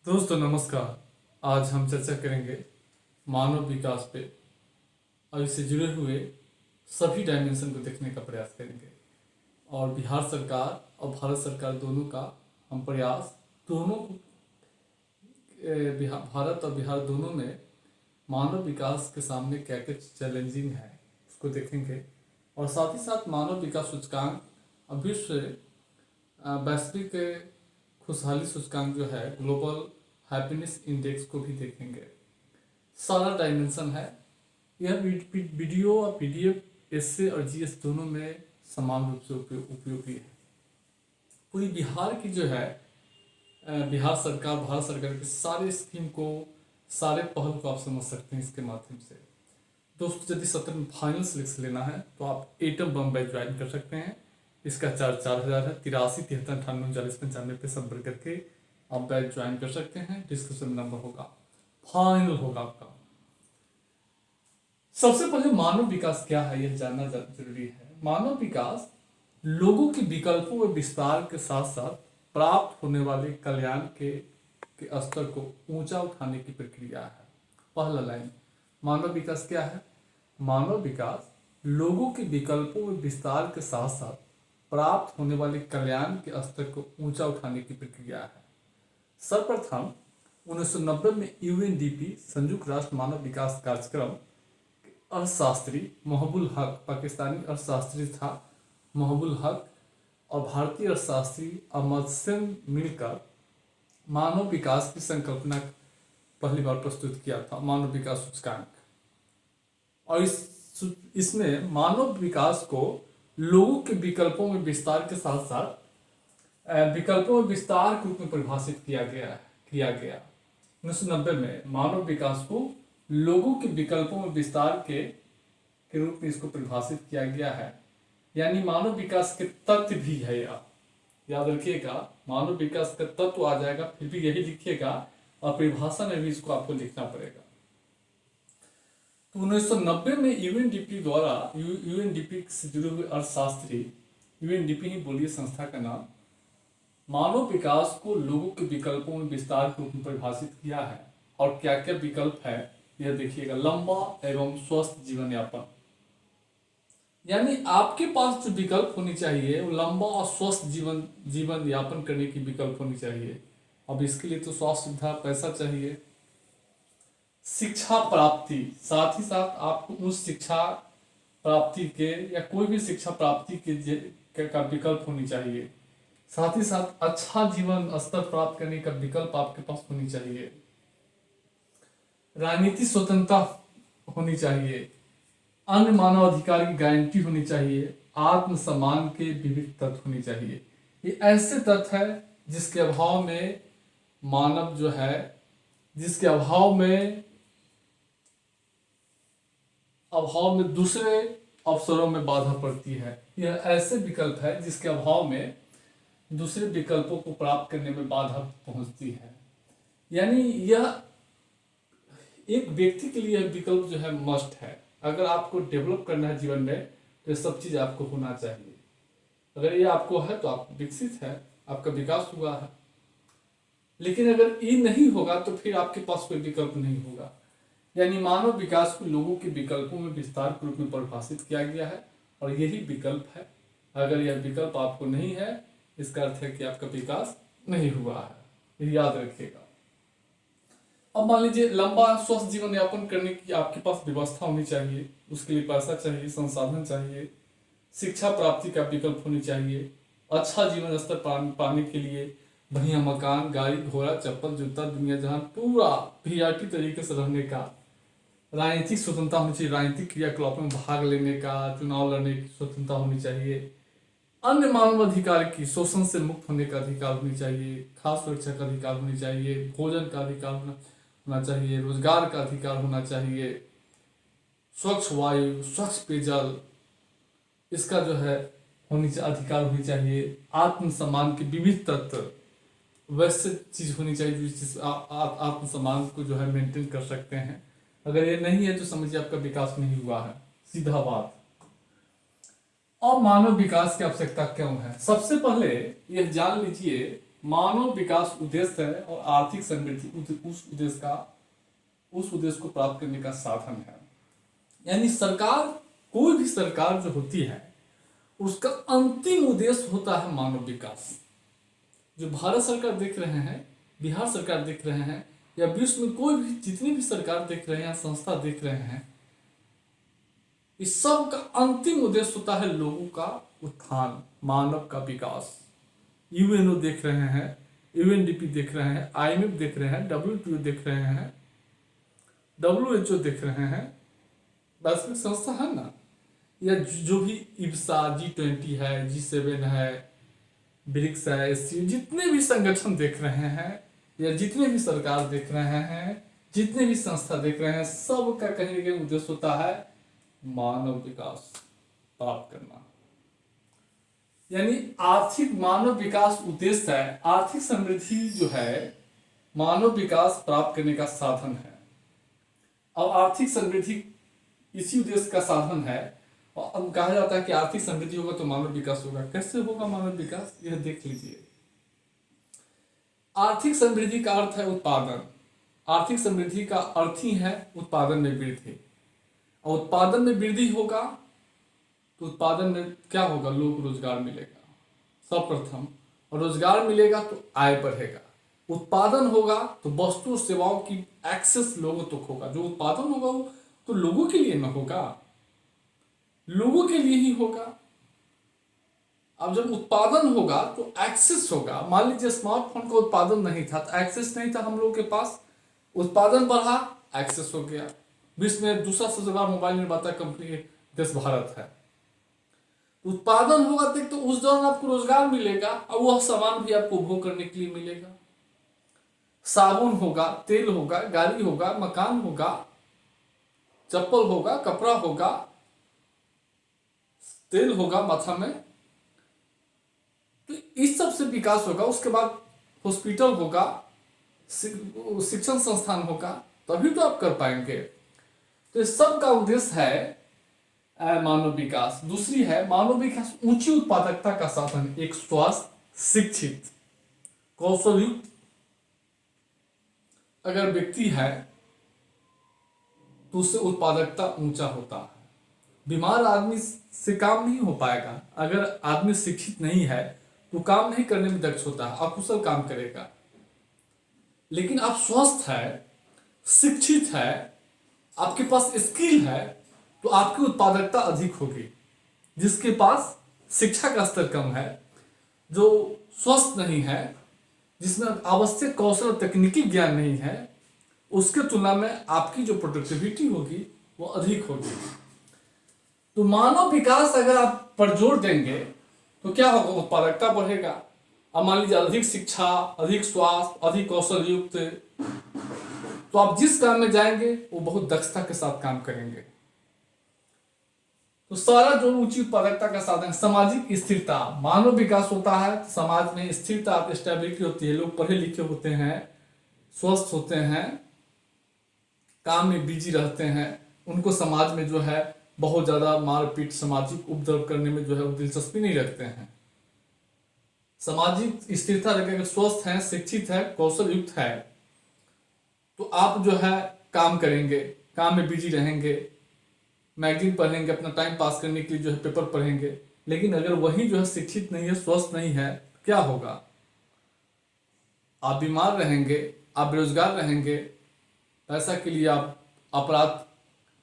दोस्तों नमस्कार। आज हम चर्चा करेंगे मानव विकास पे और इससे जुड़े हुए सभी डायमेंशन को देखने का प्रयास करेंगे। और बिहार सरकार और भारत सरकार दोनों का हम प्रयास दोनों को भारत और बिहार दोनों में मानव विकास के सामने क्या क्या चैलेंजिंग है उसको देखेंगे। और साथ ही साथ मानव विकास सूचकांक और विश्व वैश्विक खुशहाली सूचकांक जो है ग्लोबल हैप्पीनेस इंडेक्स को भी देखेंगे। सारा डायमेंशन है। यह वीडियो और पीडीएफ एसए और जीएस दोनों में समान रूप से उपयोगी है। पूरी बिहार की जो है बिहार सरकार भारत सरकार के सारे स्कीम को सारे पहल को आप समझ सकते हैं इसके माध्यम से। दोस्तों यदि सत्र में फाइनल सिलेक्शन लेना है तो आप एटम बम बैच ज्वाइन कर सकते हैं। इसका चार्ज 4,000 है। 83 73 98 95 पे संपर्क करके आप बैच ज्वाइन कर सकते हैं। डिस्क्रिप्शन में नंबर होगा, फाइनल होगा आपका। सबसे पहले मानव विकास क्या है यह जानना जरूरी है। मानव विकास लोगों के विकल्पों व विस्तार के साथ साथ प्राप्त होने वाले कल्याण के स्तर को ऊंचा उठाने की प्रक्रिया है। पहला लाइन, मानव विकास क्या है? मानव विकास लोगों के विकल्पों व विस्तार के साथ साथ प्राप्त होने वाले कल्याण के स्तर को ऊंचा उठाने की प्रक्रिया है। सर्वप्रथम 1990 में यूएनडीपी संयुक्त राष्ट्र मानव विकास कार्यक्रम अर्थशास्त्री महबूल हक, पाकिस्तानी अर्थशास्त्री था महबूल हक, और भारतीय अर्थशास्त्री अहमद सेन मिलकर मानव विकास की संकल्पना पहली बार प्रस्तुत किया था, मानव विकास सूचकांक। और इसमें मानव विकास को लोगों के विकल्पों में विस्तार के साथ साथ विकल्पों में विस्तार के रूप में परिभाषित किया गया 1990 में मानव विकास को लोगों के विकल्पों में विस्तार के रूप में इसको परिभाषित किया गया है। यानी मानव विकास के तत्व भी है। याद रखिएगा, मानव विकास का तत्व आ जाएगा, फिर भी यही लिखिएगा और परिभाषा में भी इसको आपको लिखना पड़ेगा। तो 1990 में यूएनडीपी द्वारा यूएनडीपी से जुड़े हुए अर्थशास्त्री, यूएनडीपी ही बोलिए संस्था का नाम, मानव विकास को लोगों के विकल्पों में विस्तार के रूप में परिभाषित किया है। और क्या क्या विकल्प है यह देखिएगा। लंबा एवं स्वस्थ जीवन यापन, यानी आपके पास जो विकल्प होनी चाहिए वो लंबा और स्वस्थ जीवन यापन करने की विकल्प होनी चाहिए। अब इसके लिए तो स्वास्थ्य सुविधा, पैसा चाहिए। शिक्षा प्राप्ति, साथ ही साथ आपको उस शिक्षा प्राप्ति के या कोई भी शिक्षा प्राप्ति के का विकल्प होनी चाहिए। साथ ही साथ अच्छा जीवन स्तर प्राप्त करने का विकल्प आपके पास होनी चाहिए। राजनीतिक स्वतंत्रता होनी चाहिए। अन्य मानव अधिकार की गारंटी होनी चाहिए। आत्मसम्मान के विविध तत्व होनी चाहिए। ये ऐसे तत्व है जिसके अभाव में मानव जो है, जिसके अभाव में दूसरे अवसरों में बाधा पड़ती है। यह ऐसे विकल्प है जिसके अभाव में दूसरे विकल्पों को प्राप्त करने में बाधा पहुंचती है। यानी यह एक व्यक्ति के लिए विकल्प जो है मस्ट है। अगर आपको डेवलप करना है जीवन में तो ये सब चीज़ आपको होना चाहिए। अगर ये आपको है तो आप विकसित है, आपका विकास हुआ है। लेकिन अगर ये नहीं होगा तो फिर आपके पास कोई विकल्प नहीं होगा। यानी मानव विकास को लोगों के विकल्पों में विस्तार के रूप में परिभाषित किया गया है और यही विकल्प है। अगर यह विकल्प आपको नहीं है इसका अर्थ है कि आपका विकास नहीं हुआ है, याद रखिएगा। अब मान लीजिए लंबा स्वस्थ जीवन यापन करने की आपके पास व्यवस्था होनी चाहिए। उसके लिए पैसा चाहिए, संसाधन चाहिए, शिक्षा प्राप्ति का विकल्प होनी चाहिए। अच्छा जीवन स्तर पाने के लिए बढ़िया मकान, गाड़ी घोड़ा, चप्पल, जूता, दुनिया जहां पूरा वीआईपी तरीके से रहने का। राजनीतिक स्वतंत्रता होनी चाहिए, राजनीतिक क्रियाकलापों में भाग लेने का, चुनाव लड़ने की स्वतंत्रता होनी चाहिए। अन्य मानव अधिकार की, शोषण से मुक्त होने का अधिकार होनी चाहिए, खास सुरक्षा का अधिकार होनी चाहिए, भोजन का अधिकार होना चाहिए, रोजगार का अधिकार होना चाहिए, स्वच्छ वायु, स्वच्छ पेयजल इसका जो है अधिकार होनी चाहिए। आत्मसम्मान के विविध तत्व, वैसे चीज होनी चाहिए जिस आत्मसम्मान को जो है मेंटेन कर सकते हैं। अगर ये नहीं है तो समझिए आपका विकास नहीं हुआ है, सीधा बात। और मानव विकास की आवश्यकता क्यों है? सबसे पहले यह जान लीजिए मानव विकास उद्देश्य है और आर्थिक समृद्धि उस उद्देश्य को प्राप्त करने का साधन है। यानी सरकार, कोई भी सरकार जो होती है उसका अंतिम उद्देश्य होता है मानव विकास। जो भारत सरकार देख रहे हैं, बिहार सरकार देख रहे हैं, या विश्व में कोई भी जितनी भी सरकार देख रहे हैं, संस्था देख रहे हैं, इस सब का अंतिम उद्देश्य होता है लोगों का उत्थान, मानव का विकास। यूएनओ देख रहे हैं, यूएनडीपी देख रहे हैं, आईएमएफ देख रहे हैं, डब्ल्यूटीओ देख रहे हैं, डब्ल्यूएचओ देख रहे हैं, वैश्विक संस्था है ना, या जो भी इब्सा, G20 है, G7 है, ब्रिक्स है, जितने भी संगठन देख रहे हैं या जितने भी सरकार देख रहे हैं, जितने भी संस्था देख रहे हैं, सब का कहीं ना कहीं उद्देश्य होता है मानव विकास प्राप्त करना। यानी आर्थिक मानव विकास उद्देश्य है। आर्थिक समृद्धि जो है मानव विकास प्राप्त करने का साधन है, और आर्थिक समृद्धि इसी उद्देश्य का साधन है। और कहा जाता है कि आर्थिक समृद्धि होगा तो मानव विकास होगा। कैसे होगा मानव विकास, यह देख लीजिए। आर्थिक समृद्धि का अर्थ है उत्पादन। आर्थिक समृद्धि का अर्थ ही है उत्पादन में वृद्धि, और उत्पादन में वृद्धि होगा तो उत्पादन में क्या होगा, लोग रोजगार मिलेगा सर्वप्रथम, और रोजगार मिलेगा तो आय बढ़ेगा। उत्पादन होगा तो वस्तु और सेवाओं की एक्सेस लोगों तक होगा। जो उत्पादन होगा वो तो लोगों के लिए न होगा, लोगों के लिए ही होगा। अब जब उत्पादन होगा तो एक्सेस होगा। मान लीजिए स्मार्टफोन का उत्पादन नहीं था तो एक्सेस नहीं था हम लोगों के पास, उत्पादन बढ़ा, एक्सेस हो गया। विश्व में दूसरा सबसे बड़ा मोबाइल निर्माता कंपनी देश भारत है। उत्पादन होगा तो उस दौरान आपको रोजगार मिलेगा, और वह सामान भी आपको उपभोग करने के लिए मिलेगा। साबुन होगा, तेल होगा, गाड़ी होगा, मकान होगा, चप्पल होगा, कपड़ा होगा, तेल होगा माथा में, तो इस सब से विकास होगा। उसके बाद हॉस्पिटल होगा, शिक्षण संस्थान होगा, तभी तो आप कर पाएंगे। तो इस सब का उद्देश्य है मानव विकास। दूसरी है मानव विकास ऊंची उत्पादकता का साधन। एक स्वस्थ, शिक्षित, कौशलयुक्त अगर व्यक्ति है तो उससे उत्पादकता ऊंचा होता है। बीमार आदमी से काम नहीं हो पाएगा। अगर आदमी शिक्षित नहीं है तो काम नहीं करने में दक्ष होता है, अकुशल काम करेगा। लेकिन आप स्वस्थ है, शिक्षित है, आपके पास स्किल है, तो आपकी उत्पादकता अधिक होगी। जिसके पास शिक्षा का स्तर कम है, जो स्वस्थ नहीं है, जिसमें आवश्यक कौशल और तकनीकी ज्ञान नहीं है, उसके तुलना में आपकी जो प्रोडक्टिविटी होगी वो अधिक होगी। तो मानव विकास अगर आप पर जोर देंगे तो क्या होगा, उत्पादकता बढ़ेगा। अब मान लीजिए अधिक शिक्षा, अधिक स्वास्थ्य, अधिक कौशल युक्त, तो आप जिस काम में जाएंगे वो बहुत दक्षता के साथ काम करेंगे। तो सारा जो ऊंची उत्पादकता का साधन, सामाजिक स्थिरता। मानव विकास होता है समाज में स्थिरता, स्टेबिलिटी होती है। लोग पढ़े लिखे होते हैं, स्वस्थ होते हैं, काम में बिजी रहते हैं, उनको समाज में जो है बहुत ज्यादा मारपीट, सामाजिक उपद्रव करने में जो है वो दिलचस्पी नहीं रखते हैं। सामाजिक स्थिरता रखेंगे, स्वस्थ है, शिक्षित है, कौशल युक्त है, तो आप जो है काम करेंगे, काम में बिजी रहेंगे, मैगजीन पढ़ेंगे, अपना टाइम पास करने के लिए जो है पेपर पढ़ेंगे। लेकिन अगर वही जो है शिक्षित नहीं है, स्वस्थ नहीं है, क्या होगा, आप बीमार रहेंगे, आप बेरोजगार रहेंगे, पैसा के लिए आप अपराध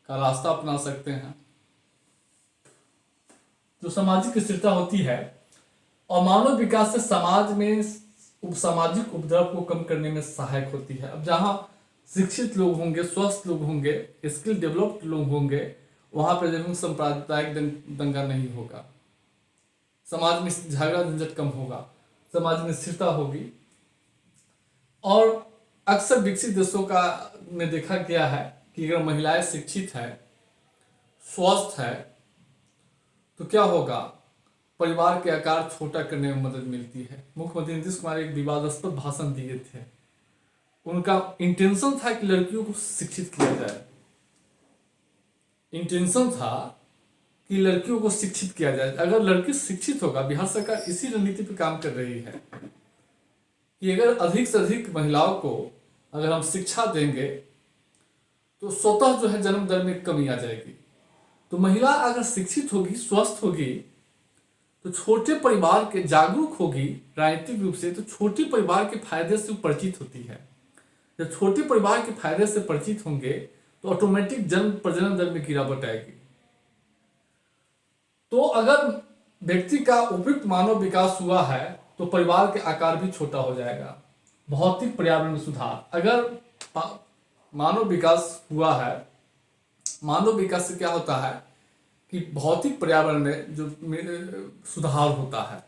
का रास्ता अपना सकते हैं। जो सामाजिक स्थिरता होती है और मानव विकास से समाज में सामाजिक उपद्रव को कम करने में सहायक होती है। अब जहाँ शिक्षित लोग होंगे, स्वस्थ लोग होंगे, स्किल डेवलप्ड लोग होंगे, वहां पर जब सांप्रदायिक दंगा नहीं होगा, समाज में झगड़ा झंझट कम होगा, समाज में स्थिरता होगी। और अक्सर विकसित देशों का में देखा गया है कि अगर महिलाएं शिक्षित है, स्वस्थ है, तो क्या होगा, परिवार के आकार छोटा करने में मदद मिलती है। मुख्यमंत्री नीतीश कुमार एक विवादास्पद भाषण दिए थे। उनका इंटेंशन था कि लड़कियों को शिक्षित किया जाए, इंटेंशन था कि लड़कियों को शिक्षित किया जाए। अगर लड़की शिक्षित होगा, बिहार सरकार इसी रणनीति पर काम कर रही है, कि अगर अधिक से अधिक महिलाओं को अगर हम शिक्षा देंगे तो स्वतः जो है जन्म दर में कमी आ जाएगी। तो महिला अगर शिक्षित होगी, स्वस्थ होगी, तो छोटे परिवार के जागरूक होगी राजनीतिक रूप से, तो छोटे परिवार के फायदे से परिचित होती है। जब छोटे परिवार के फायदे से परिचित होंगे तो ऑटोमेटिक जन्म प्रजनन दर में गिरावट आएगी। तो अगर व्यक्ति का उपयुक्त मानव विकास हुआ है तो परिवार के आकार भी छोटा हो जाएगा। भौतिक पर्यावरण में सुधार, अगर मानव विकास हुआ है, मानव विकास से क्या होता है कि भौतिक पर्यावरण में जो सुधार होता है।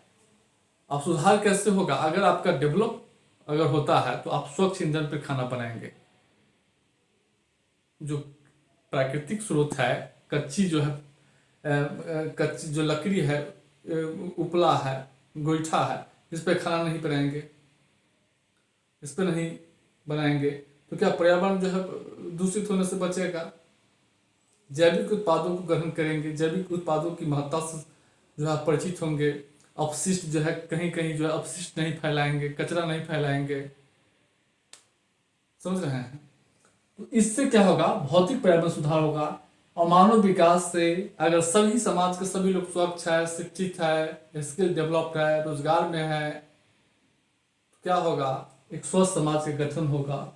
अब सुधार कैसे होगा? अगर आपका डेवलप अगर होता है तो आप स्वच्छ ईंधन पर खाना बनाएंगे। जो प्राकृतिक स्रोत है, कच्ची जो है कच्ची जो लकड़ी है, उपला है, गोईठा है, इस पर खाना नहीं बनाएंगे, इस पर नहीं बनाएंगे तो क्या पर्यावरण जो है दूषित होने से बचेगा? जैविक उत्पादों को ग्रहण करेंगे, जैविक उत्पादों की महत्ता से जो है परिचित होंगे। अपशिष्ट जो है कहीं कहीं जो है अपशिष्ट नहीं फैलाएंगे, कचरा नहीं फैलाएंगे, समझ रहे हैं? तो इससे क्या होगा? भौतिक पर्यावरण सुधार होगा। और मानव विकास से अगर सभी समाज के सभी लोग स्वच्छ है, शिक्षित है, स्किल डेवलप्ड है, रोजगार में है, तो क्या होगा? एक स्वस्थ समाज का गठन होगा।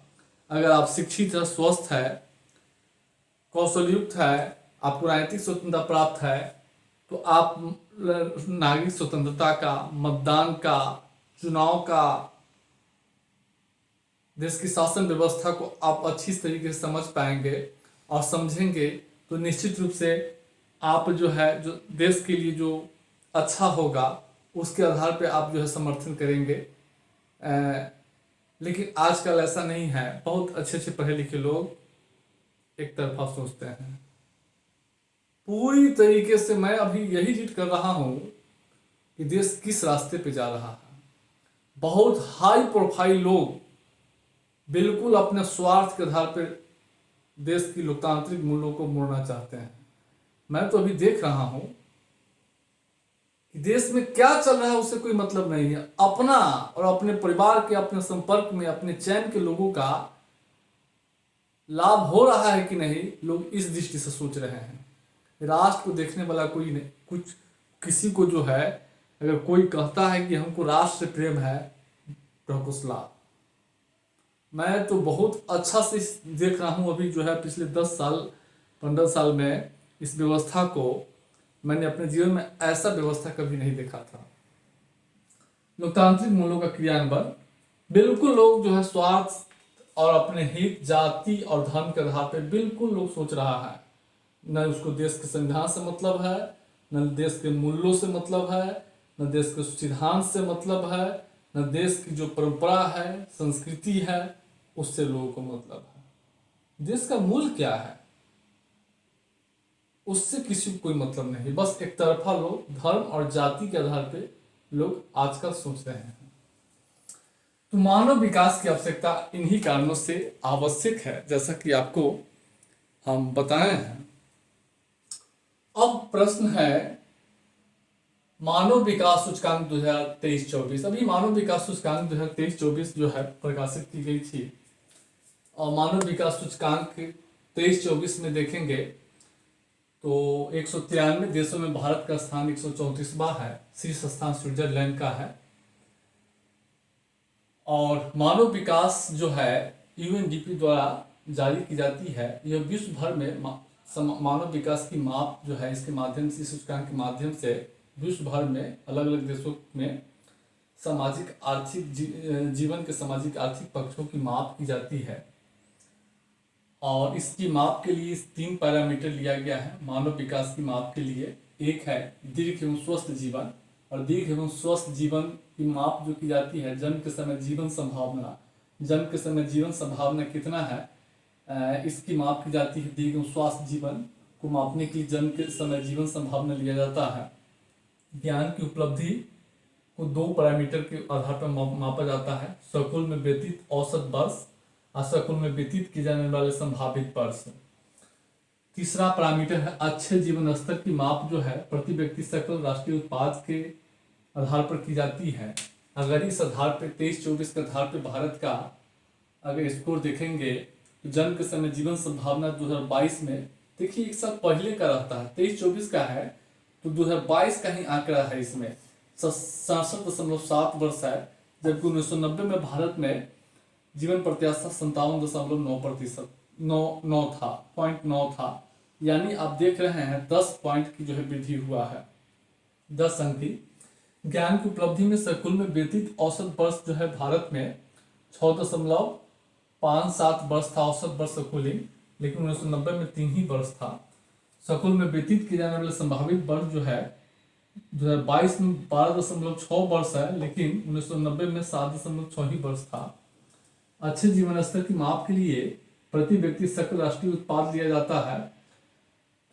अगर आप शिक्षित है, स्वस्थ है, कौशलयुक्त है, आपको राजनीतिक स्वतंत्रता प्राप्त है, तो आप नागरिक स्वतंत्रता का, मतदान का, चुनाव का, देश की शासन व्यवस्था को आप अच्छी तरीके से समझ पाएंगे और समझेंगे तो निश्चित रूप से आप जो है जो देश के लिए जो अच्छा होगा उसके आधार पे आप जो है समर्थन करेंगे। लेकिन आजकल ऐसा नहीं है। बहुत अच्छे अच्छे पढ़े लिखे लोग एक तरफा सोचते हैं। पूरी तरीके से मैं अभी यही जिद कर रहा हूँ कि देश किस रास्ते पे जा रहा है। बहुत हाई प्रोफाइल लोग बिल्कुल अपने स्वार्थ के आधार पर देश की लोकतांत्रिक मूल्यों को मोड़ना चाहते हैं। मैं तो अभी देख रहा हूं कि देश में क्या चल रहा है उससे कोई मतलब नहीं है। अपना और अपने परिवार के, अपने संपर्क में, अपने चैन के लोगों का लाभ हो रहा है कि नहीं, लोग इस दृष्टि से सोच रहे हैं। राष्ट्र को देखने वाला कोई नहीं। कुछ किसी को जो है अगर कोई कहता है कि हमको राष्ट्र से प्रेम है, प्रकुशला। मैं तो बहुत अच्छा से देख रहा हूँ अभी जो है पिछले 10 साल 15 साल में इस व्यवस्था को मैंने अपने जीवन में ऐसा व्यवस्था कभी नहीं देखा था। लोकतांत्रिक मूल्यों का क्रियान्वयन, बिल्कुल लोग जो है स्वार्थ और अपने हित, जाति और धर्म के आधार पर बिल्कुल लोग सोच रहा है। न उसको देश के संविधान से मतलब है, न देश के मूल्यों से मतलब है, न देश के सिद्धांत से मतलब है, न देश की जो परंपरा है, संस्कृति है, उससे लोगों को मतलब है। देश का मूल क्या है उससे किसी को कोई मतलब नहीं। बस एक तरफा लोग धर्म और जाति के आधार पे लोग आजकल सोच रहे हैं। तो मानव विकास की आवश्यकता इन्हीं कारणों से आवश्यक है, जैसा कि आपको हम बताए हैं। अब प्रश्न है मानव विकास सूचकांक 2023-24। अभी मानव विकास सूचकांक 2023-24 जो है प्रकाशित की गई थी। और मानव विकास सूचकांक 23-24 में देखेंगे तो 193 देशों में भारत का स्थान 134वां है। शीर्ष स्थान स्विट्जरलैंड का है। और मानव विकास जो है यूएनडीपी द्वारा जारी की जाती है। यह विश्व भर में मानव विकास की माप जो है इसके माध्यम से, सूचकांक के माध्यम से विश्व भर में अलग अलग देशों में सामाजिक आर्थिक जीवन के सामाजिक आर्थिक पक्षों की माप की जाती है। और इसकी माप के लिए 3 पैरामीटर लिया गया है मानव विकास की माप के लिए। एक है दीर्घ एवं स्वस्थ जीवन। और दीर्घ एवं स्वस्थ जीवन की माप जो की जाती है जन्म के समय जीवन संभावना, जन्म के समय जीवन संभावना कितना है, इसकी माप की जाती है। दीर्घ एवं स्वास्थ्य जीवन को मापने के लिए जन्म के समय जीवन संभावना लिया जाता है। ज्ञान की उपलब्धि को 2 पैरामीटर के आधार पर मापा जाता है। स्कूल में व्यतीत औसत वर्ष, स्कूल में व्यतीत किए जाने वाले संभावित वर्ष। तीसरा पैरामीटर है अच्छे जीवन स्तर की माप जो है प्रति व्यक्ति सकल राष्ट्रीय उत्पाद के आधार पर की जाती है। अगर इस आधार पे 23-24 के आधार पे भारत का अगर स्कोर देखेंगे तो जन्म के समय जीवन संभावना 2022 में, देखिए एक साल पहले का रहता है, 23-24 का है तो 2022 का ही आंकड़ा है, इसमें 67.7 वर्ष है, जबकि 1990 में भारत में जीवन प्रत्याशा 57.9% 9 था, 0.9 था। यानी आप देख रहे हैं 10 पॉइंट की जो है वृद्धि हुआ है, 10 अंक की। ज्ञान की उपलब्धि में सकुल में व्यतीत औसत वर्ष जो है भारत में 6.57 वर्ष था औसत वर्ष सकुलिंग, लेकिन 1990 में 3 ही वर्ष था। सकुल में व्यतीत किए जाने वाले संभावित वर्ष जो है 2022 में 12.6 वर्ष है, लेकिन 1990 में 7.6 ही वर्ष था। अच्छे जीवन स्तर की माप के लिए प्रति व्यक्ति सकल राष्ट्रीय उत्पाद लिया जाता है,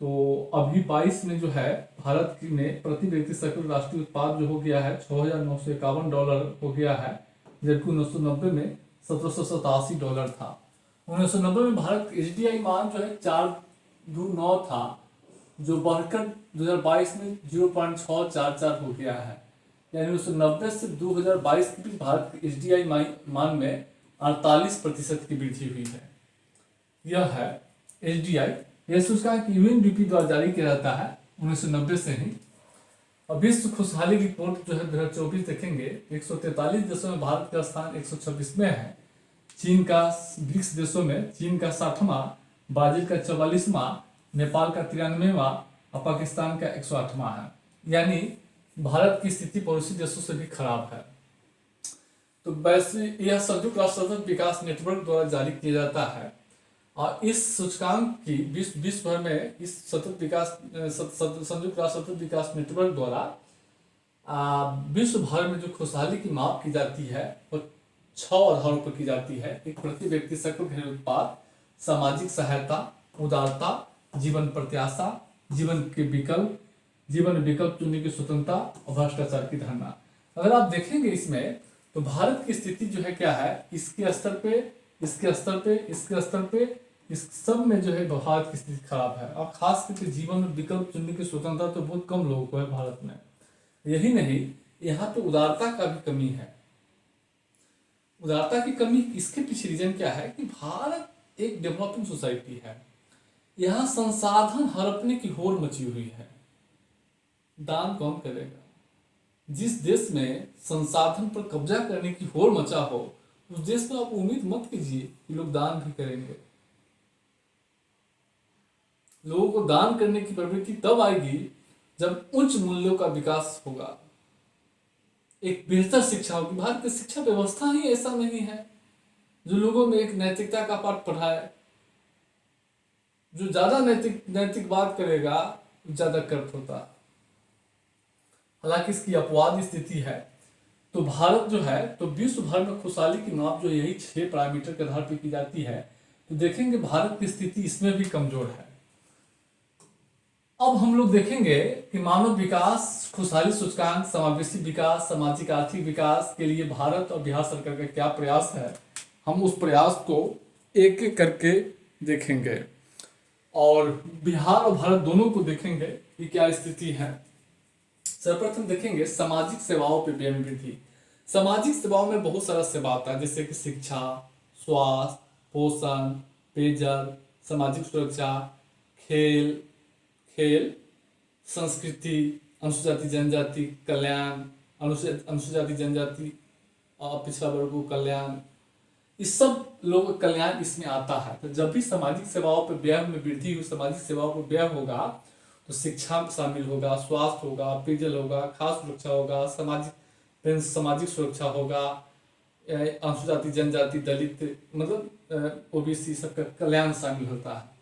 तो अभी 22 में जो है भारत में प्रति व्यक्ति सकल राष्ट्रीय उत्पाद जो हो गया है $6,951 हो गया है, जबकि 1990 में $1,787 था। 1990 में भारत का HDI मान जो है 429 था, जो बढ़कर 2022 में 0.644 हो गया है। यानी 1990 से 2022 के बीच भारत के HDI मान में 48% की वृद्धि हुई है। यह है HDI। यह सूचकांक UNDP द्वारा जारी किया जाता है 1990 से ही। अब विश्व खुशहाली रिपोर्ट जो है 2024 देखेंगे, 143 देशों में भारत का स्थान 126 में है। चीन का 20 देशों में चीन का 60वां, ब्राजील का 44वां, नेपाल का 93वां और पाकिस्तान का 108वां है। यानी भारत की स्थिति पड़ोसी देशों से भी खराब है। तो वैसे यह संयुक्त राष्ट्र सतत विकास नेटवर्क द्वारा जारी किया जाता है, और इस सूचकांक की विश्व भर में इस सतत विकास संयुक्त राष्ट्र सतत विकास नेटवर्क द्वारा विश्व भर में जो खुशहाली की माप की जाती है वो 6 आधारों पर की जाती है। एक प्रति व्यक्ति सकल घरेलू उत्पाद, सामाजिक सहायता, उदारता, जीवन प्रत्याशा, जीवन विकल्प चुनने की स्वतंत्रता और भ्रष्टाचार की धारणा। अगर आप देखेंगे इसमें तो भारत की स्थिति जो है क्या है, इसके स्तर पे इस सब में जो है भारत की स्थिति खराब है, और खास करके जीवन में विकल्प चुनने की स्वतंत्रता तो बहुत कम लोगों को है भारत में। यही नहीं, यहाँ पे उदारता का भी कमी है। उदारता की कमी, इसके पीछे रीजन क्या है कि भारत एक डेवलपिंग सोसाइटी है, यहाँ संसाधन हड़पने की होड़ मची हुई है। दान कौन करेगा? जिस देश में संसाधन पर कब्जा करने की होड़ मचा हो, उस देश में आप उम्मीद मत कीजिए कि लोग दान भी करेंगे। लोगों को दान करने की प्रवृत्ति तब आएगी जब उच्च मूल्यों का विकास होगा, एक बेहतर शिक्षा होगी। भारत की शिक्षा व्यवस्था ही ऐसा नहीं है जो लोगों में एक नैतिकता का पाठ पढ़ाए। जो ज्यादा नैतिक बात करेगा ज्यादा कर्त होता। हालांकि इसकी अपवाद स्थिति है। तो भारत जो है तो विश्व भर में खुशहाली की माप जो यही 6 पैरामीटर के आधार पर की जाती है, तो देखेंगे भारत की स्थिति इसमें भी कमजोर है। अब हम लोग देखेंगे कि मानव विकास, खुशहाली सूचकांक, समावेशी विकास, सामाजिक आर्थिक विकास के लिए भारत और बिहार सरकार का क्या प्रयास है। हम उस प्रयास को एक एक करके देखेंगे और बिहार और भारत दोनों को देखेंगे कि क्या स्थिति है। सर्वप्रथम देखेंगे सामाजिक सेवाओं पर व्यय में वृद्धि। सामाजिक सेवाओं में बहुत सारा सेवा आता है, जैसे कि शिक्षा, स्वास्थ्य, पोषण, पेयजल, सामाजिक सुरक्षा, खेल, संस्कृति, अनुसूचित जाति जनजाति कल्याण, अनुसूचित जाति जनजाति और पिछड़ा वर्गों कल्याण, इस सब लोगों का कल्याण इसमें आता है। तो जब भी सामाजिक सेवाओं पर व्यय में वृद्धि हुई, सामाजिक सेवाओं पर व्यय होगा तो शिक्षा शामिल होगा, स्वास्थ्य होगा, पेयजल होगा, खाद्य सुरक्षा होगा, सामाजिक सुरक्षा होगा, अनुसूचित जाति जनजाति, दलित, मतलब OBC सबका कल्याण शामिल होता है।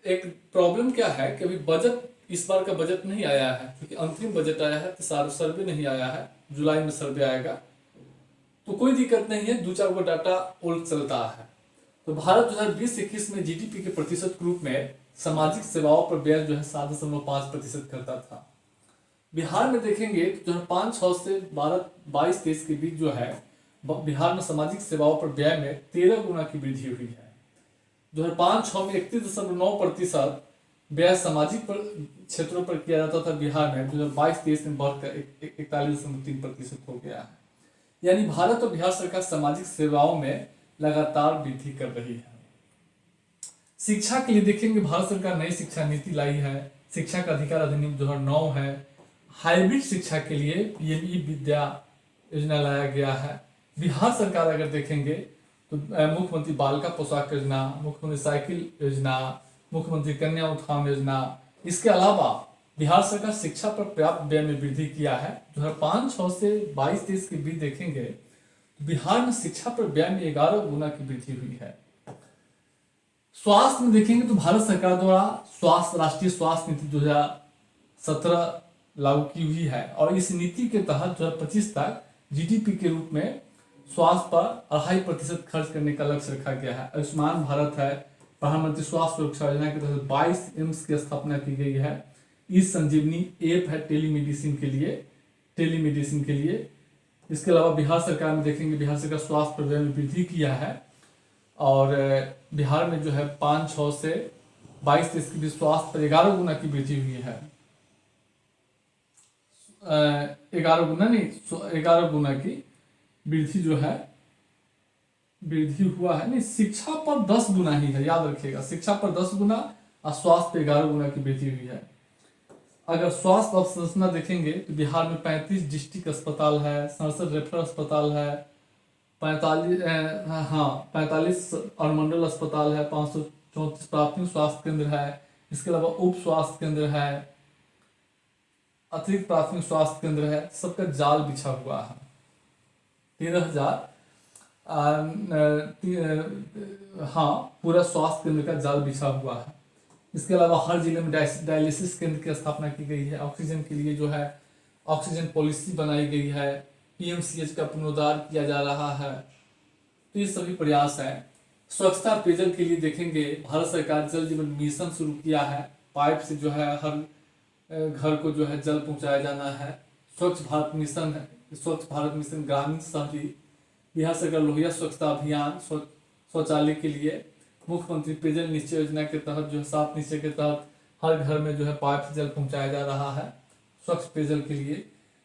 एक प्रॉब्लम क्या है कि अभी बजट, इस बार का बजट नहीं आया है क्योंकि अंतरिम बजट आया है, तो सर्वे नहीं आया है। जुलाई में सर्वे आएगा तो कोई दिक्कत नहीं है, 2-4 को डाटा ओल्ड चलता है। तो भारत 2020-21 में GDP के प्रतिशत के रूप में सामाजिक सेवाओं पर व्यय जो है 7.5% करता था। बिहार में देखेंगे तो 2005-06 से 22-23 के बीच जो है बिहार में सामाजिक सेवाओं पर व्यय में 13 गुना की वृद्धि हुई है। 2005-06 में 31.9% व्यय सामाजिक क्षेत्रों पर किया जाता था बिहार में 2022-23 में बढ़कर 41.3% हो गया है। यानी भारत और बिहार सरकार सामाजिक सेवाओं में लगातार वृद्धि कर रही है। शिक्षा के लिए देखेंगे, भारत सरकार नई शिक्षा नीति लाई है। शिक्षा का अधिकार अधिनियम 2009 है। हाइब्रिड शिक्षा के लिए पीएम विद्या योजना लाया गया है। बिहार सरकार अगर देखेंगे तो मुख्यमंत्री बालिका पोशाक योजना, मुख्यमंत्री साइकिल योजना, मुख्यमंत्री कन्या उत्थान योजना। इसके अलावा बिहार सरकार शिक्षा पर पर्याप्त व्यय में वृद्धि किया है। 2005-06 से 22-23 के बीच देखेंगे तो बिहार में शिक्षा पर व्यय में 11 गुना की वृद्धि हुई है। स्वास्थ्य में देखेंगे तो भारत सरकार द्वारा राष्ट्रीय स्वास्थ्य नीति 2017 लागू की हुई है और इस नीति के तहत 2025 तक जीडीपी के रूप में स्वास्थ्य पर 2.5% खर्च करने का लक्ष्य रखा गया है। आयुष्मान भारत है, प्रधानमंत्री स्वास्थ्य सुरक्षा योजना के तहत 22 एम्स की स्थापना की गई है। ई संजीवनी ऐप है टेलीमेडिसिन के लिए। इसके अलावा बिहार सरकार में देखेंगे, बिहार सरकार स्वास्थ्य पर में वृद्धि किया है और बिहार में जो है 5-6 से 22-23 के बीच स्वास्थ्य पर 11 गुना की वृद्धि हुई है। 11 गुना की वृद्धि जो है वृद्धि हुआ है। नहीं, शिक्षा पर 10 गुना ही है, याद रखिएगा। शिक्षा पर 10 गुना और स्वास्थ्य पर 11 गुना की वृद्धि हुई है। अगर स्वास्थ्य अवसंरचना देखेंगे तो बिहार में 35 डिस्ट्रिक्ट अस्पताल है, 67 रेफरल अस्पताल है, 45 अनुमंडल अस्पताल है, 534 प्राथमिक स्वास्थ्य केंद्र है। इसके अलावा उप स्वास्थ्य केंद्र है, अतिरिक्त प्राथमिक स्वास्थ्य केंद्र है। सबका जाल बिछा हुआ है। 13,000 पूरा स्वास्थ्य केंद्र का जाल बिछा हुआ है। इसके अलावा हर जिले में डायलिसिस केंद्र की स्थापना की गई है। ऑक्सीजन के लिए जो है ऑक्सीजन पॉलिसी बनाई गई है। पीएमसीएच का पुनरुद्धार किया जा रहा है। तो ये सभी प्रयास है। स्वच्छता पेयजल के लिए देखेंगे, भारत सरकार जल जीवन मिशन शुरू किया है। पाइप से जो है हर घर को जो है जल पहुंचाया जाना है। स्वच्छ भारत मिशन है, स्वच्छ भारत मिशन ग्रामीण शहरी। बिहार सरकार लोहिया स्वच्छता अभियान शौचालय के लिए। मुख्यमंत्री पेयजल निश्चय योजना के तहत जो है 7 निश्चय के तहत हर घर में जो है पाइप से जल पहुंचाया जा रहा है स्वच्छ पेयजल के लिए।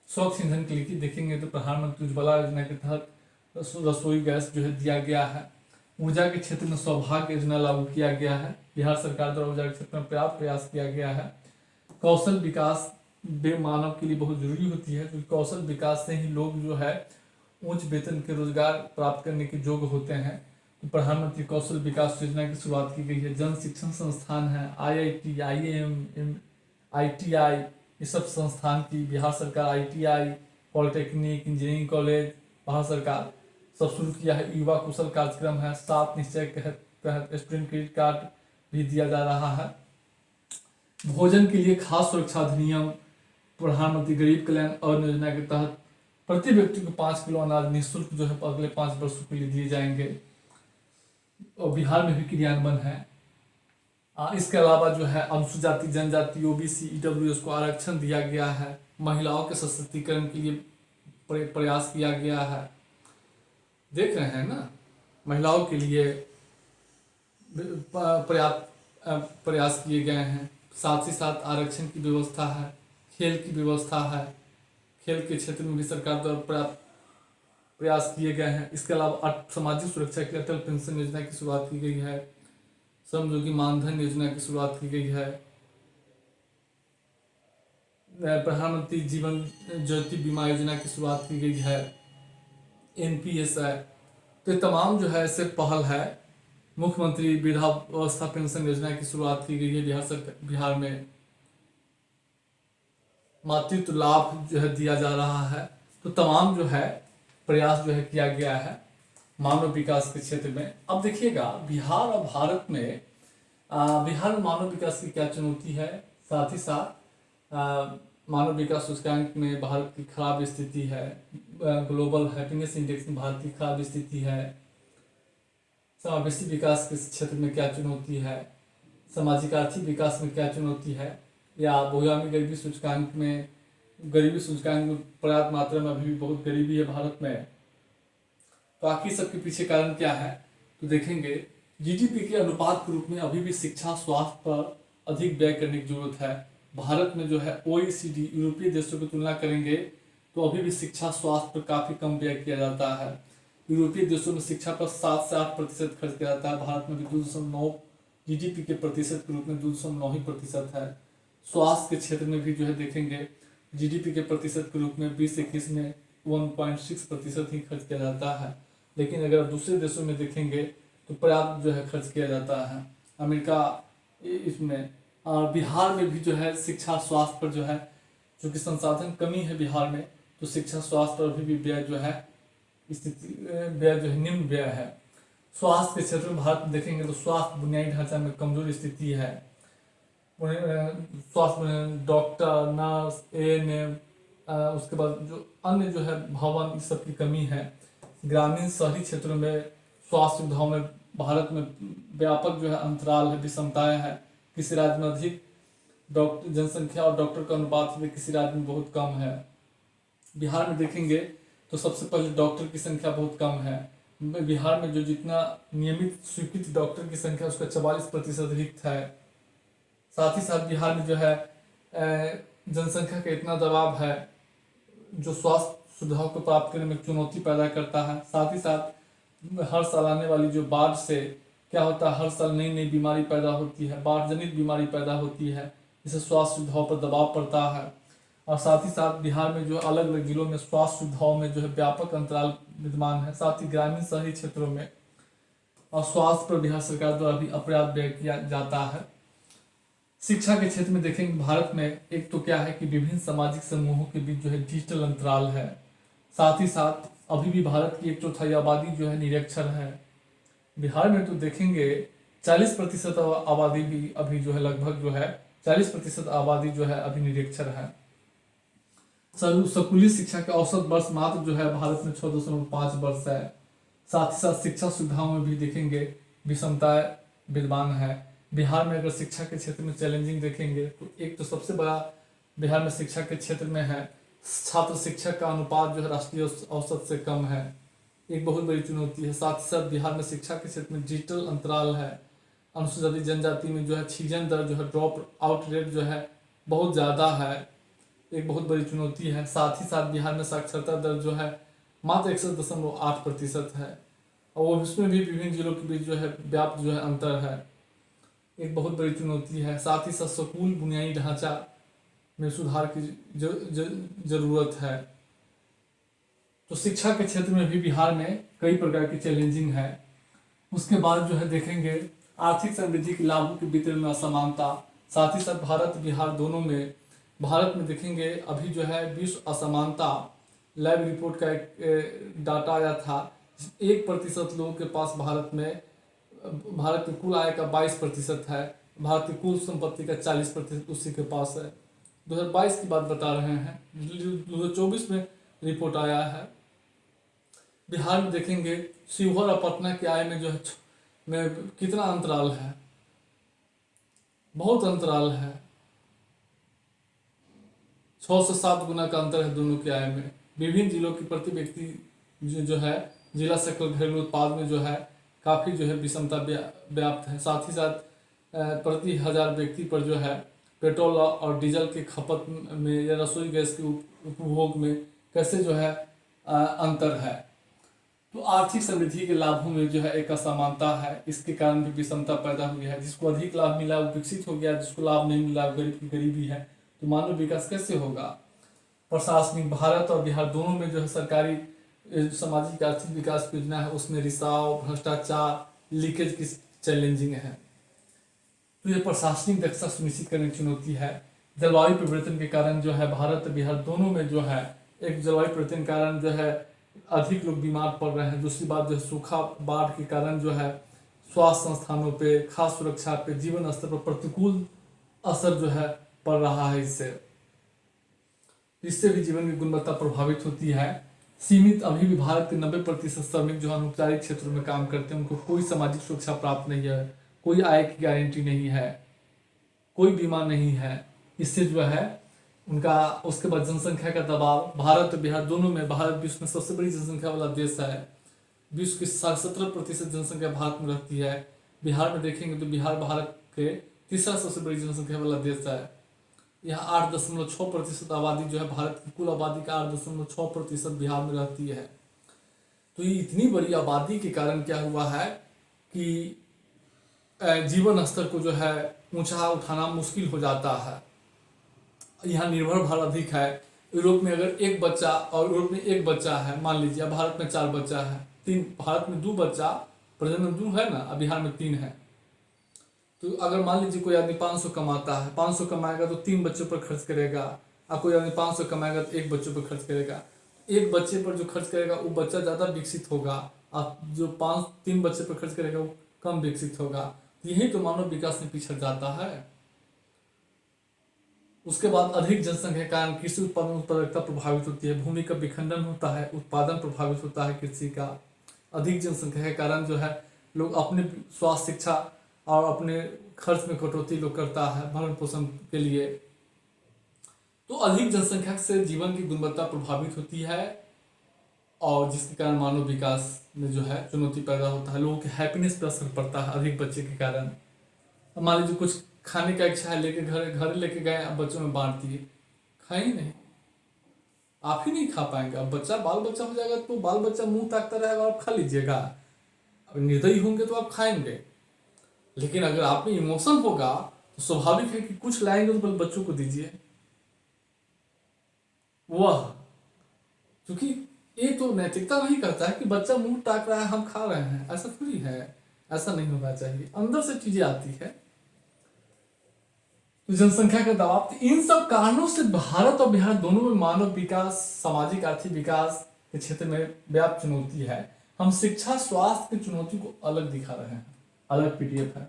स्वच्छ ईंधन के लिए देखेंगे तो प्रधानमंत्री उज्ज्वला योजना के तहत रसोई गैस जो है दिया गया है। ऊर्जा के क्षेत्र में सौभाग्य योजना लागू किया गया है। बिहार सरकार द्वारा ऊर्जा के क्षेत्र में पर्याप्त प्रयास किया गया है। कौशल विकास मानव के लिए बहुत जरूरी होती है, क्योंकि कौशल विकास से ही लोग जो है उच्च वेतन के रोजगार प्राप्त करने के योग्य होते हैं। तो प्रधानमंत्री कौशल विकास योजना की शुरुआत की गई है। जन शिक्षण संस्थान है, IIT, IIM, ITI, ये सब संस्थान की बिहार सरकार ITI, polytechnic, engineering college Bharat सरकार सब शुरू किया है। युवा कुशल कार्यक्रम है। 7 निश्चय के तहत स्टूडेंट क्रेडिट कार्ड भी दिया जा रहा है। भोजन के लिए खास सुरक्षा अधिनियम, प्रधानमंत्री गरीब कल्याण अन्न योजना के तहत प्रति व्यक्ति को 5 किलो अनाज निःशुल्क जो है अगले 5 वर्षों के लिए दिए जाएंगे और बिहार में भी क्रियान्वयन है। इसके अलावा जो है अनुसूचित जाति जनजाति OBC EWS को आरक्षण दिया गया है। महिलाओं के सशक्तिकरण के लिए प्रयास किया गया है। देख रहे हैं ना, महिलाओं के लिए पर्याप्त प्रयास किए गए हैं। साथ ही साथ आरक्षण की व्यवस्था है, खेल की व्यवस्था है। खेल के क्षेत्र में भी सरकार द्वारा पर्याप्त प्रयास किए गए हैं। इसके अलावा सामाजिक सुरक्षा के लिए अटल पेंशन योजना की शुरुआत की गई है। श्रमयोगी मानधन योजना की शुरुआत की गई है। प्रधानमंत्री जीवन ज्योति बीमा योजना की शुरुआत की गई है। NPS है। तो ये तमाम जो है ऐसे पहल है। मुख्यमंत्री वृद्धावस्था पेंशन योजना की शुरुआत की गई है। बिहार में मातृत्व लाभ जो है दिया जा रहा है। तो तमाम जो है प्रयास जो है किया गया है मानव विकास के क्षेत्र में। अब देखिएगा बिहार और भारत में बिहार में मानव विकास की क्या चुनौती है, साथ ही साथ मानव विकास सूचकांक में भारत की खराब स्थिति है। ग्लोबल हैप्पीनेस इंडेक्स में भारत की खराब स्थिति है। समावेशी विकास के क्षेत्र में क्या चुनौती है, सामाजिक आर्थिक विकास में क्या चुनौती है, या बहुआयामी गरीबी सूचकांक में पर्याप्त मात्रा में अभी भी बहुत गरीबी है भारत में। तो आखिर सबके पीछे कारण क्या है, तो देखेंगे GDP के अनुपात के रूप में अभी भी शिक्षा, स्वास्थ्य पर अधिक व्यय करने की जरूरत है। भारत में जो है OECD यूरोपीय देशों की तुलना करेंगे तो अभी भी शिक्षा स्वास्थ्य पर काफ़ी कम व्यय किया जाता है। यूरोपीय देशों में शिक्षा पर 7 से 8% खर्च किया जाता है, भारत में भी 2.9 GDP के प्रतिशत के रूप में 2.9 ही प्रतिशत है। स्वास्थ्य के क्षेत्र में भी जो है देखेंगे GDP के प्रतिशत के रूप में 2021 में 1.6% ही खर्च किया जाता है। लेकिन अगर दूसरे देशों में देखेंगे तो पर्याप्त जो है खर्च किया जाता है। अमेरिका इसमें और बिहार में भी जो है शिक्षा स्वास्थ्य पर जो है, चूँकि संसाधन कमी है बिहार में, तो शिक्षा स्वास्थ्य पर अभी भी व्यय जो है स्थिति व्यय जो है निम्न व्यय है। स्वास्थ्य के क्षेत्र में भारत में देखेंगे तो स्वास्थ्य बुनियादी ढांचा में कमजोर स्थिति है। स्वास्थ्य में डॉक्टर, नर्स, ANM, उसके बाद जो अन्य जो है भवन, इस सब की कमी है। ग्रामीण शहरी क्षेत्रों में स्वास्थ्य सुविधाओं में भारत में व्यापक जो है अंतराल है, विषमताएं हैं। किसी राज्य में अधिक डॉक्टर जनसंख्या और डॉक्टर का अनुपात भी किसी राज्य में बहुत कम है। बिहार में देखेंगे तो सबसे पहले डॉक्टर की संख्या बहुत कम है। बिहार में जो जितना नियमित स्वीकृत डॉक्टर की संख्या उसका 44% रिक्त है। साथ ही साथ बिहार में जो है जनसंख्या का इतना दबाव है जो स्वास्थ्य सुविधाओं को प्राप्त करने में चुनौती पैदा करता है। साथ ही साथ हर साल आने वाली जो बाढ़ से क्या होता है, हर साल नई नई बीमारी पैदा होती है, बाढ़ जनित बीमारी पैदा होती है, इससे स्वास्थ्य सुविधाओं पर दबाव पड़ता है। और साथ ही साथ बिहार में जो अलग अलग जिलों में स्वास्थ्य सुविधाओं में जो है व्यापक अंतराल विद्यमान है। साथ ही ग्रामीण शहरी क्षेत्रों में और स्वास्थ्य पर बिहार सरकार द्वारा भी अपर्याप्त व्यय किया जाता है। शिक्षा के क्षेत्र में देखेंगे भारत में एक तो क्या है कि विभिन्न सामाजिक समूहों के बीच जो है डिजिटल अंतराल है। साथ ही साथ अभी भी भारत की 1/4 आबादी जो है निरक्षर है। बिहार में तो देखेंगे 40% आबादी भी अभी जो है लगभग जो है 40% आबादी जो है अभी निरक्षर है। स्कूली शिक्षा का औसत वर्ष मात्र जो है भारत में 6.5 वर्ष है। साथ ही साथ शिक्षा सुविधाओं में भी देखेंगे विषमताएं विद्यमान है। बिहार में अगर शिक्षा के क्षेत्र में चैलेंजिंग देखेंगे तो एक तो सबसे बड़ा बिहार में शिक्षा के क्षेत्र में है छात्र शिक्षक का अनुपात जो है राष्ट्रीय औसत से कम है, एक बहुत बड़ी चुनौती है। साथ ही साथ बिहार में शिक्षा के क्षेत्र में डिजिटल अंतराल है। अनुसूचित जनजाति में जो है छीजन दर जो है ड्रॉप आउट रेट जो है बहुत ज़्यादा है, एक बहुत बड़ी चुनौती है। साथ ही साथ बिहार में साक्षरता दर जो है मात्र 61.8% है और उसमें भी विभिन्न जिलों के बीच जो है व्याप्त जो है अंतर है, एक बहुत बड़ी चुनौती है। साथ ही साथ स्कूल बुनियादी ढांचा में सुधार की जरूरत है। तो शिक्षा के क्षेत्र में भी बिहार में कई प्रकार की चैलेंजिंग है। उसके बाद जो है देखेंगे आर्थिक समृद्धि के लाभों के वितरण में असमानता। साथ ही साथ भारत बिहार दोनों में भारत में देखेंगे अभी जो है विश्व असमानता लैब रिपोर्ट का एक डाटा आया था। 1% लोगों के पास भारत के कुल आय का 22% है, भारत की कुल संपत्ति का 40% उसी के पास है। 2022 की बात बता रहे हैं, 2024 में रिपोर्ट आया है। बिहार में देखेंगे शिवहर और पटना की आय में जो है में कितना अंतराल है, बहुत अंतराल है, 6 से 7 गुना का अंतर है दोनों की आय में। विभिन्न जिलों की प्रति व्यक्ति जो है जिला सकल घरेलू उत्पाद में जो है काफ़ी जो है विषमता व्याप्त है। साथ ही साथ प्रति 1000 व्यक्ति पर जो है पेट्रोल और डीजल की खपत में या रसोई गैस के उपभोग में कैसे जो है अंतर है। तो आर्थिक समृद्धि के लाभों में जो है एक असमानता है, इसके कारण भी विषमता पैदा हुई है। जिसको अधिक लाभ मिला वो विकसित हो गया, जिसको लाभ नहीं मिला वो गरीब की गरीबी है। तो मानव विकास कैसे होगा। प्रशासनिक भारत और बिहार दोनों में जो है सरकारी सामाजिक आर्थिक विकास योजना है उसमें रिसाव, भ्रष्टाचार, लीकेज की चैलेंजिंग है। तो ये प्रशासनिक दक्षता सुनिश्चित करने की चुनौती है। जलवायु परिवर्तन के कारण जो है भारत बिहार दोनों में जो है एक जलवायु परिवर्तन के कारण जो है अधिक लोग बीमार पड़ रहे हैं। दूसरी बात जो है सूखा बाढ़ के कारण जो है स्वास्थ्य संस्थानों पे, खाद्य सुरक्षा पे, जीवन स्तर पर प्रतिकूल असर जो है पड़ रहा है। इससे भी जीवन की गुणवत्ता प्रभावित होती है। सीमित अभी भी भारत के 90% श्रमिक जो अनौपचारिक क्षेत्रों में काम करते हैं उनको कोई सामाजिक सुरक्षा प्राप्त नहीं है, कोई आय की गारंटी नहीं है, कोई बीमा नहीं है। इससे जो है उनका उसके बाद जनसंख्या का दबाव। भारत और बिहार दोनों में, भारत विश्व में सबसे बड़ी जनसंख्या वाला देश है। विश्व की 17% जनसंख्या भारत में रहती है। बिहार में देखेंगे तो बिहार भारत के तीसरा सबसे बड़ी जनसंख्या वाला देश है। यहाँ 8.6% आबादी जो है, भारत की कुल आबादी का 8.6% बिहार में रहती है। तो ये इतनी बड़ी आबादी के कारण क्या हुआ है कि जीवन स्तर को जो है ऊंचा उठाना मुश्किल हो जाता है। यहाँ निर्भर भार अधिक है। यूरोप में अगर एक बच्चा, और यूरोप में एक बच्चा है मान लीजिए, अब भारत में 4 बच्चा है, 3, भारत में 2 बच्चा, प्रजनन 2 है ना, अब बिहार में 3 है। तो अगर मान लीजिए कोई आदमी 500 कमाता है, 500 कमाएगा तो 3 बच्चों पर खर्च करेगा, और कोई आदमी 500 कमाएगा तो 1 बच्चों पर खर्च करेगा। एक बच्चे पर जो खर्च करेगा वो बच्चा ज़्यादा विकसित होगा, और जो 3 बच्चे पर खर्च करेगा वो कम विकसित होगा। यही तो मानव विकास में पिछड़ जाता है। उसके बाद अधिक जनसंख्या के कारण कृषि उत्पादन उत्पादकता प्रभावित होती है, भूमि का विखंडन होता है, उत्पादन प्रभावित होता है कृषि का। अधिक जनसंख्या के कारण जो है लोग अपने स्वास्थ्य, शिक्षा और अपने खर्च में कटौती लोग करता है भरण पोषण के लिए। तो अधिक जनसंख्या से जीवन की गुणवत्ता प्रभावित होती है, और जिसके कारण मानव विकास में जो है चुनौती पैदा होता है। लोगों के हैप्पीनेस पर असर पड़ता है अधिक बच्चे के कारण। मान लीजिए कुछ खाने का इच्छा है, लेके घर लेके गए, अब बच्चों में बांट दिए, खाए ही नहीं, आप ही नहीं खा पाएंगे। अब बाल बच्चा हो जाएगा तो बाल बच्चा मुंह ताकता रहेगा, आप खा लीजिएगा। अब निर्दयी होंगे तो आप खाएंगे, लेकिन अगर आप में इमोशन होगा तो स्वाभाविक है कि कुछ लाएंगे तो बच्चों को दीजिए। वह क्योंकि ये तो नैतिकता नहीं करता है कि बच्चा मुंह ताक रहा है हम खा रहे हैं, ऐसा थोड़ी है, ऐसा नहीं होना चाहिए। अंदर से चीजें आती है। तो जनसंख्या का दबाव, तो इन सब कारणों से भारत और बिहार दोनों में मानव विकास, सामाजिक आर्थिक विकास के क्षेत्र में व्यापक चुनौती है। हम शिक्षा स्वास्थ्य की चुनौती को अलग दिखा रहे हैं, अलग पीडीएफ है।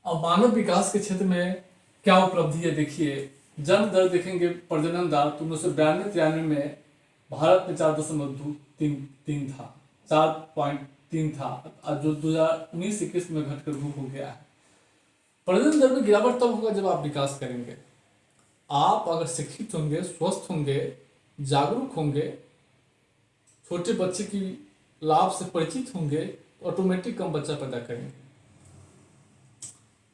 और मानव विकास के क्षेत्र में क्या उपलब्धि है देखिए, जन्म दर देखेंगे, प्रजनन दर तो 1992-93 में भारत में 4.3 था, 4.3 था, और जो 2019-21 में घटकर 2 हो गया है। प्रजनन दर में गिरावट तब होगा जब आप विकास करेंगे। आप अगर शिक्षित होंगे, स्वस्थ होंगे, जागरूक होंगे, छोटे बच्चे की लाभ से परिचित होंगे, तो ऑटोमेटिक कम बच्चा पैदा करेंगे।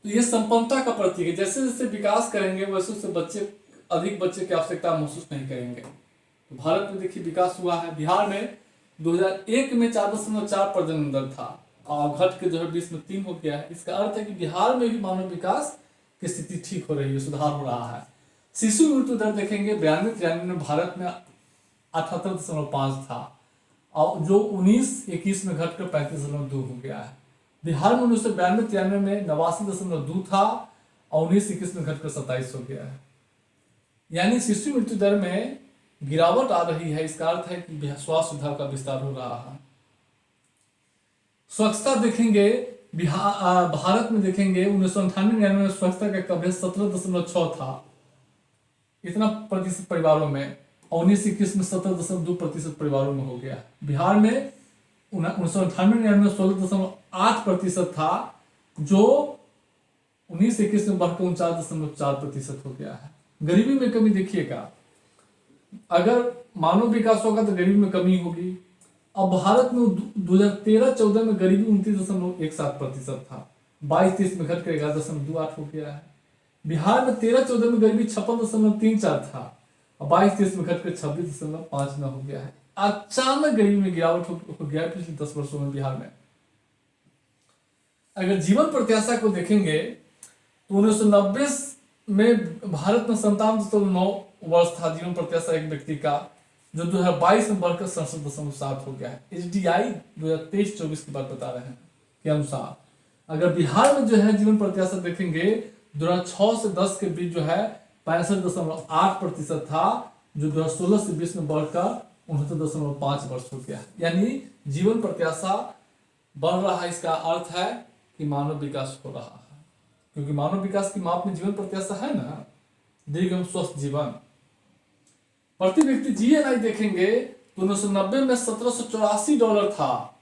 तो ये संपन्नता का प्रतीक है। जैसे जैसे विकास करेंगे वैसे वैसे अधिक बच्चे की आवश्यकता महसूस नहीं करेंगे। तो भारत में देखिए विकास हुआ है। बिहार में 2001 में 4.4 प्रजनन दर था, और घट के जो है 20 में 3 हो गया है। इसका अर्थ है कि बिहार में भी मानव विकास की स्थिति ठीक हो रही है, सुधार हो रहा है। शिशु मृत्यु दर देखेंगे, 92-93 में भारत में 78.5 था, और जो 19-21 में घटकर 35.2 हो गया है। बिहार में 1992-93 में 89.2 था, और 19-21 में घटकर 27 हो गया है। यानी शिशु मृत्यु दर में गिरावट आ रही है। इसका अर्थ है कि स्वास्थ्य सुधार का विस्तार हो रहा है। स्वच्छता देखेंगे, भारत में देखेंगे 1998-99 में स्वच्छता का कवरेज 17.6 था, इतना प्रतिशत परिवारों में, और 19-21 में 17.2% परिवारों में हो गया। बिहार में 1998-99 में 16.8% था, जो 19-21 में बढ़कर 49.4% हो गया है। गरीबी में कमी देखिएगा, अगर मानव विकास होगा तो गरीबी में कमी होगी। अब भारत में 2013-14 में गरीबी 29.17% था, 22-23 में घटकर 11.28 हो गया है। बिहार में 13-14 में गरीबी 56.34 था, और 22-23 में घटकर 26.59 हो गया है। अचानक गरीबी में गिरावट हो गया पिछले 10 वर्षों में बिहार में। अगर जीवन प्रत्याशा को देखेंगे तो 1990 में भारत में 57.9 वर्ष था जीवन प्रत्याशा एक व्यक्ति का, जो 2022 में बढ़कर 67.7 हो गया है। HDI 2023-24 की बात बता रहे हैं के अनुसार। अगर बिहार में जो है जीवन प्रत्याशा देखेंगे 2006 से 10 के बीच जो है 65.8% था, जो 2016 से 20 में बढ़कर 69.5 वर्ष हो गया है। यानी जीवन प्रत्याशा बढ़ रहा है। इसका अर्थ है कि मानव विकास हो रहा है, क्योंकि मानव विकास की माप में जीवन प्रत्याशा है ना, दीर्घ एवं स्वस्थ जीवन। प्रति व्यक्ति GNI देखेंगे तो 1990 में $1784 था,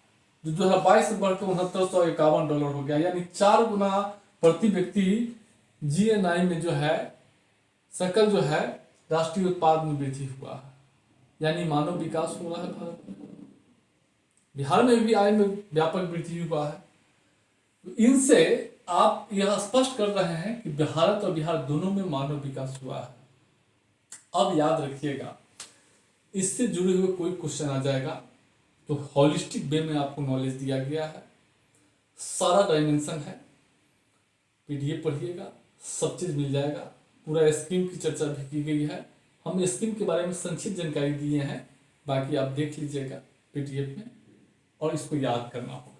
जो 2022 में बढ़कर $6951 हो गया। यानी 4 गुना प्रति व्यक्ति GNI में जो है सकल जो है राष्ट्रीय उत्पाद में वृद्धि हुआ है। यानी मानव विकास हो रहा है भारत में। बिहार में भी आय में व्यापक वृद्धि हुआ है। इनसे आप यह स्पष्ट कर रहे हैं कि भारत और बिहार दोनों में मानव विकास हुआ है। अब याद रखिएगा, इससे जुड़े हुए कोई क्वेश्चन आ जाएगा तो हॉलिस्टिक वे में आपको नॉलेज दिया गया है, सारा डायमेंशन है, पीडीएफ पढ़िएगा, सब चीज़ मिल जाएगा। पूरा स्कीम की चर्चा भी की गई है, हम स्कीम के बारे में संक्षिप्त जानकारी दिए हैं, बाकी आप देख लीजिएगा पीडीएफ में और इसको याद करना होगा।